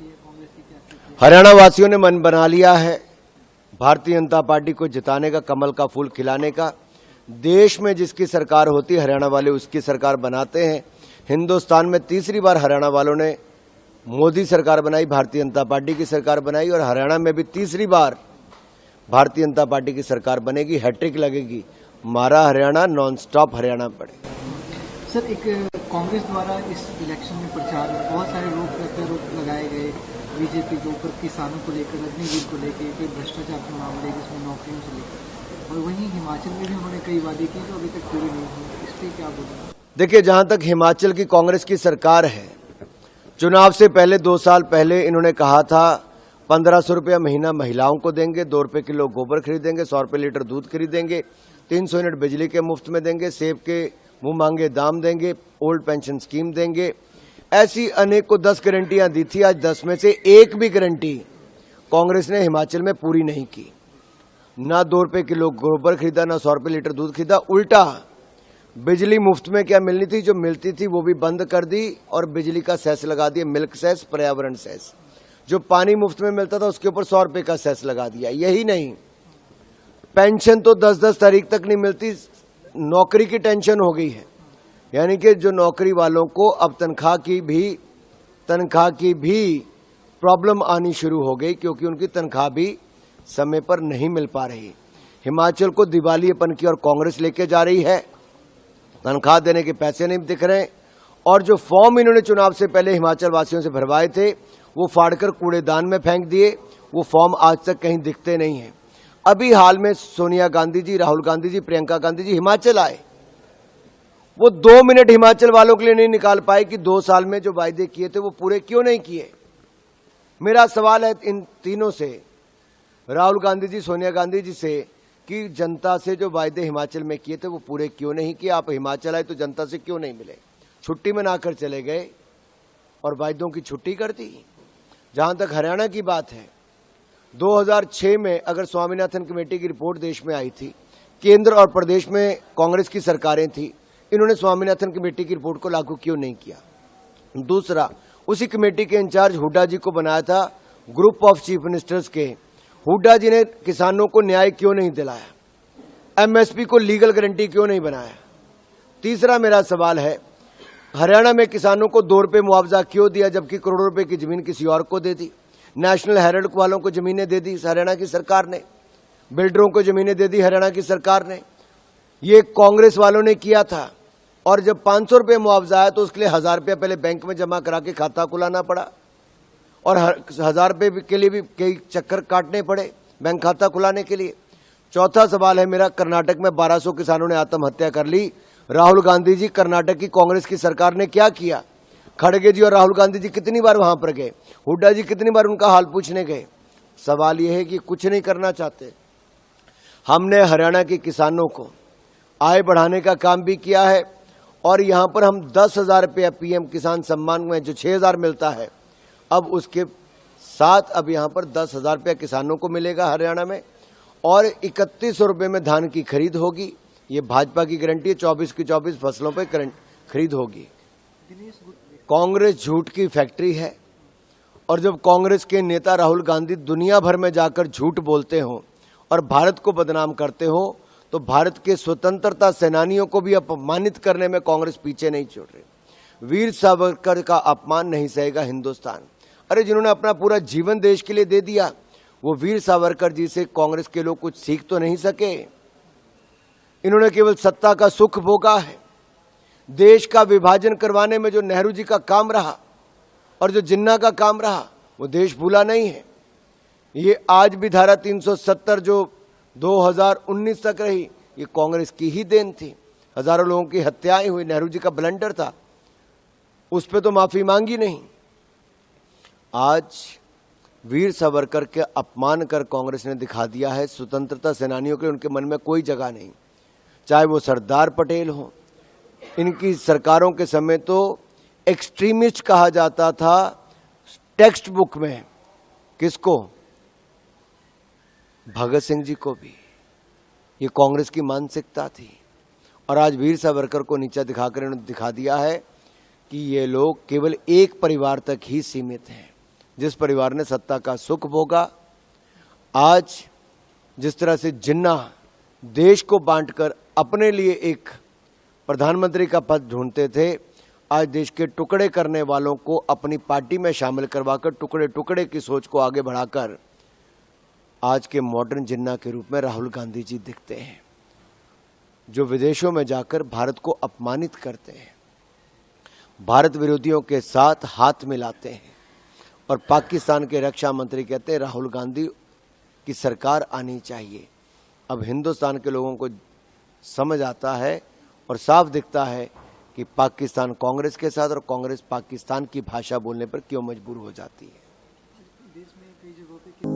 है कांग्रेस की क्या स्थिति है? हरियाणा वासियों ने मन बना लिया है भारतीय जनता पार्टी को जिताने का, कमल का फूल खिलाने का। देश में जिसकी सरकार होती है हरियाणा वाले उसकी सरकार बनाते हैं। हिंदुस्तान में तीसरी बार हरियाणा वालों ने मोदी सरकार बनाई, भारतीय जनता पार्टी की सरकार बनाई, और हरियाणा में भी तीसरी बार भारतीय जनता पार्टी की सरकार बनेगी, हैट्रिक लगेगी। हमारा हरियाणा नॉन स्टॉप हरियाणा पड़ेगा। सर, एक कांग्रेस द्वारा इस इलेक्शन में प्रचार में बहुत सारे रोक लगाए गए बीजेपी के ऊपर, किसानों को लेकर, अग्निवीर को लेकर, कोई भ्रष्टाचार के मामले जिसमें नौकरियों से लेकर, और वहीं हिमाचल में भी उन्होंने कई वादे किए जो अभी तक पूरे नहीं हुए। इस पर क्या बोलेंगे? देखिए, जहां तक हिमाचल की कांग्रेस की सरकार है, चुनाव से पहले 2 साल पहले इन्होंने कहा था 1500 रुपया महीना महिलाओं को देंगे, 2 रुपये किलो गोबर खरीदेंगे, 100 रुपये लीटर दूध खरीदेंगे, 300 यूनिट बिजली के मुफ्त में देंगे, सेब के मुंह मांगे दाम देंगे, ओल्ड पेंशन स्कीम देंगे। ऐसी अनेक को 10 गारंटियां दी थी। आज 10 में से एक भी गारंटी कांग्रेस ने हिमाचल में पूरी नहीं की। ना 2 रुपये किलो गोबर खरीदा, ना 100 रुपये लीटर दूध खरीदा। उल्टा बिजली मुफ्त में क्या मिलनी थी, जो मिलती थी वो भी बंद कर दी और बिजली का सेस लगा दिया, मिल्क सेस, पर्यावरण सेस। जो पानी मुफ्त में मिलता था उसके ऊपर 100 रुपये का सेस लगा दिया। यही नहीं, पेंशन तो 10-10 तारीख तक नहीं मिलती, नौकरी की टेंशन हो गई है। यानी कि जो नौकरी वालों को अब तनख्वाह की भी प्रॉब्लम आनी शुरू हो गई, क्योंकि उनकी तनख्वाह भी समय पर नहीं मिल पा रही। हिमाचल को दिवालियेपन की और कांग्रेस लेके जा रही है। तनख्वाह देने के पैसे नहीं दिख रहे, और जो फॉर्म इन्होंने चुनाव से पहले हिमाचल वासियों से भरवाए थे वो फाड़कर कूड़ेदान में फेंक दिए। वो फॉर्म आज तक कहीं दिखते नहीं हैं। अभी हाल में सोनिया गांधी जी, राहुल गांधी जी, प्रियंका गांधी जी हिमाचल आए। वो 2 मिनट हिमाचल वालों के लिए नहीं निकाल पाए कि 2 साल में जो वायदे किए थे वो पूरे क्यों नहीं किए। मेरा सवाल है इन तीनों से, राहुल गांधी जी, सोनिया गांधी जी से, कि जनता से जो वायदे हिमाचल में किए थे वो पूरे क्यों नहीं किए। आप हिमाचल आए तो जनता से क्यों नहीं मिले, छुट्टी मनाकर चले गए और वायदों की छुट्टी कर दी। जहां तक हरियाणा की बात है, 2006 में अगर स्वामीनाथन कमेटी की रिपोर्ट देश में आई थी, केंद्र और प्रदेश में कांग्रेस की सरकारें थी, इन्होंने स्वामीनाथन कमेटी की रिपोर्ट को लागू क्यों नहीं किया। दूसरा, उसी कमेटी के इंचार्ज हुड्डा जी को बनाया था ग्रुप ऑफ चीफ मिनिस्टर्स के। हुड्डा जी ने किसानों को न्याय क्यों नहीं दिलाया, एमएसपी को लीगल गारंटी क्यों नहीं बनाया। तीसरा मेरा सवाल है, हरियाणा में किसानों को 2 रुपये मुआवजा क्यों दिया, जबकि करोड़ों रुपए की जमीन किसी और को दे दी। नेशनल हेराल्ड वालों को जमीनें दे दी हरियाणा की सरकार ने, बिल्डरों को जमीनें दे दी हरियाणा की सरकार ने। ये कांग्रेस वालों ने किया था। और जब 500 रुपये मुआवजा आया तो उसके लिए 1000 रुपया पहले बैंक में जमा करा के खाता खुलाना पड़ा, और 1000 रुपये के लिए भी कई चक्कर काटने पड़े बैंक खाता खुलाने के लिए। चौथा सवाल है मेरा, कर्नाटक में 1200 किसानों ने आत्महत्या कर ली। राहुल गांधी जी, कर्नाटक की कांग्रेस की सरकार ने क्या किया। खड़गे जी और राहुल गांधी जी कितनी बार वहां पर गए, हुड्डा जी कितनी बार उनका हाल पूछने गए। सवाल यह है कि कुछ नहीं करना चाहते। हमने हरियाणा के किसानों को आय बढ़ाने का काम भी किया है, और यहां पर हम 10,000 रुपया पीएम किसान सम्मान में जो 6,000 मिलता है, अब उसके साथ अब यहां पर 10,000 रुपया किसानों को मिलेगा हरियाणा में, और 3100 रुपये में धान की खरीद होगी। ये भाजपा की गारंटी है। 24 की 24 फसलों पर खरीद होगी। कांग्रेस झूठ की फैक्ट्री है, और जब कांग्रेस के नेता राहुल गांधी दुनिया भर में जाकर झूठ बोलते हो और भारत को बदनाम करते हो, तो भारत के स्वतंत्रता सेनानियों को भी अपमानित करने में कांग्रेस पीछे नहीं छोड़ रही। वीर सावरकर का अपमान नहीं सहेगा हिंदुस्तान। अरे, जिन्होंने अपना पूरा जीवन देश के लिए दे दिया, वो वीर सावरकर जी से कांग्रेस के लोग कुछ सीख तो नहीं सके। इन्होंने केवल सत्ता का सुख भोगा है। देश का विभाजन करवाने में जो नेहरू जी का काम रहा और जो जिन्ना का काम रहा, वो देश भूला नहीं है। ये आज भी धारा 370 जो 2019 तक रही, ये कांग्रेस की ही देन थी। हजारों लोगों की हत्याएं हुई, नेहरू जी का ब्लंडर था, उस पर तो माफी मांगी नहीं। आज वीर सावरकर के अपमान कर कांग्रेस ने दिखा दिया है स्वतंत्रता सेनानियों के लिए उनके मन में कोई जगह नहीं। चाहे वो सरदार पटेल हो, इनकी सरकारों के समय तो एक्सट्रीमिस्ट कहा जाता था टेक्स्ट बुक में। किसको? भगत सिंह जी को भी। ये कांग्रेस की मानसिकता थी, और आज वीर सावरकर को नीचा दिखाकर इन्होंने दिखा दिया है कि ये लोग केवल एक परिवार तक ही सीमित हैं। जिस परिवार ने सत्ता का सुख भोगा, आज जिस तरह से जिन्ना देश को बांटकर अपने लिए एक प्रधानमंत्री का पद ढूंढते थे, आज देश के टुकड़े करने वालों को अपनी पार्टी में शामिल करवाकर टुकड़े टुकड़े की सोच को आगे बढ़ाकर आज के मॉडर्न जिन्ना के रूप में राहुल गांधी जी दिखते हैं, जो विदेशों में जाकर भारत को अपमानित करते हैं, भारत विरोधियों के साथ हाथ मिलाते हैं और पाकिस्तान के रक्षा मंत्री कहते हैं राहुल गांधी की सरकार आनी चाहिए। अब हिंदुस्तान के लोगों को समझ आता है और साफ दिखता है कि पाकिस्तान कांग्रेस के साथ और कांग्रेस पाकिस्तान की भाषा बोलने पर क्यों मजबूर हो जाती है। देश में कई जगहों पे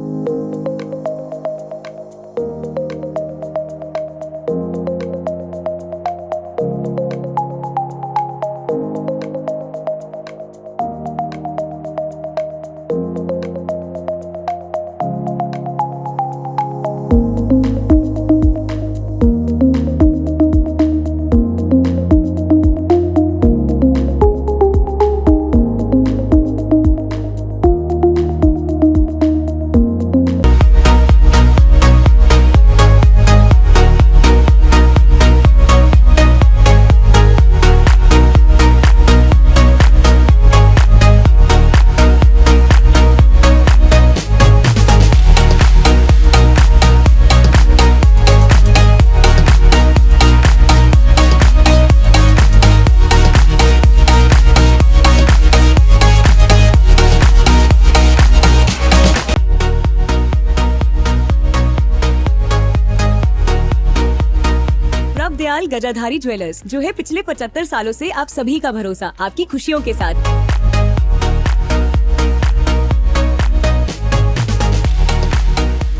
दयाल गजाधारी ज्वेलर्स, जो है पिछले 75 सालों से आप सभी का भरोसा, आपकी खुशियों के साथ।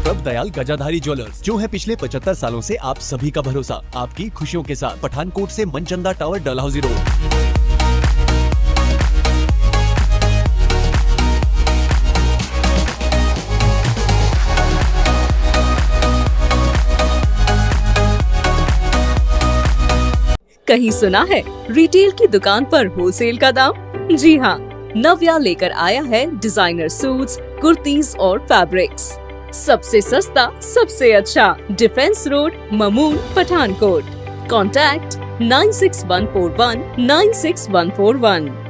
प्रभ दयाल गजाधारी ज्वेलर्स, जो है पिछले 75 सालों से आप सभी का भरोसा, आपकी खुशियों के साथ। पठानकोट से मनचंदा टावर, डलहौजी रोड। कहीं सुना है रिटेल की दुकान पर होलसेल का दाम? जी हाँ, नव्या लेकर आया है डिजाइनर सूट्स, कुर्तीज और फैब्रिक्स। सबसे सस्ता, सबसे अच्छा, defence road, Mamun, Pathankot. Contact 96141 96141।